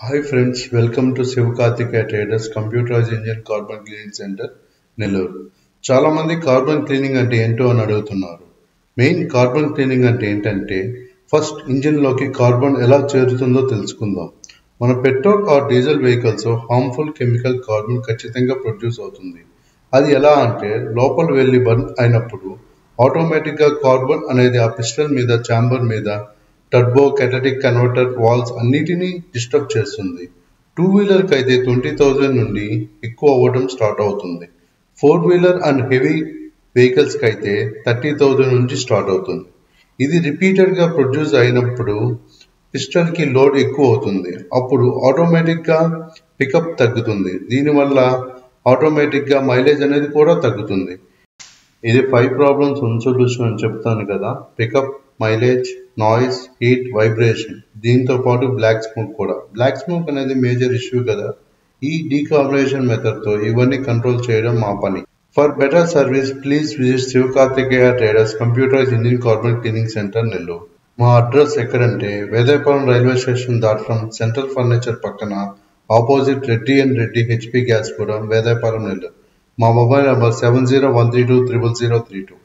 Hi friends, welcome to Sivakarthikeya Traders Computerized Engine Carbon Cleaning Center, Nellore. చాలా మంది carbon cleaning అంటే ఏంటో అని అడుగుతున్నారు. మెయిన్ కార్బన్ క్లీనింగ్ అంటే ఏంటంటే ఫస్ట్ ఇంజిన్ లోకి కార్బన్ ఎలా చేరుతుందో తెలుసుకుందాం. మన petrol are diesel vehicles harmful chemical carbon ఖచ్చితంగా ప్రొడ్యూస్ అవుతుంది. అది ఎలా అంటే లోపల వెళ్ళి బర్న్ అయినప్పుడు ఆటోమేటిక్గా కార్బన్ అనేది ఆ పిస్టన్ మీద ఛాంబర్ మీద టర్బో కెటటిక్ కన్వర్టర్ వాల్స్ అన్నిటినీ డిస్టర్బ్ చేస్తుంది. 2-వీలర్కి అయితే 20,000 నుండి ఎక్కువ అవ్వడం స్టార్ట్ అవుతుంది. 4-వీలర్ అండ్ హెవీ వెహికల్స్కి అయితే 30,000 నుంచి స్టార్ట్ అవుతుంది. ఇది రిపీటెడ్గా ప్రొడ్యూస్ అయినప్పుడు పిస్టన్కి లోడ్ ఎక్కువ అవుతుంది. అప్పుడు ఆటోమేటిక్గా పికప్ తగ్గుతుంది. దీనివల్ల ఆటోమేటిక్గా మైలేజ్ అనేది కూడా తగ్గుతుంది. ఇది 5 ప్రాబ్లమ్స్ ఉన్న సొల్యూషన్ అని చెప్తాను కదా. Pickup, mileage, noise, heat, vibration, దీంతో పాటు బ్లాక్ స్మోక్ కూడా. బ్లాక్ స్మోక్ అనేది మేజర్ ఇష్యూ కదా. ఈ డీకార్బొనేషన్ మెథడ్తో ఇవన్నీ కంట్రోల్ చేయడం మా పని. For better service please visit Sivakarthikeya traders computerised engine carbon cleaning centre, Nellore. మా అడ్రస్ ఎక్కడంటే వేదాయపురం రైల్వే స్టేషన్ దాటడం సెంట్రల్ ఫర్నిచర్ పక్కన opposite Reddy and Reddy HP gas కూడా వేదాయపురం, నెల్లూరు. మా మొబైల్ నెంబర్ 7013200032.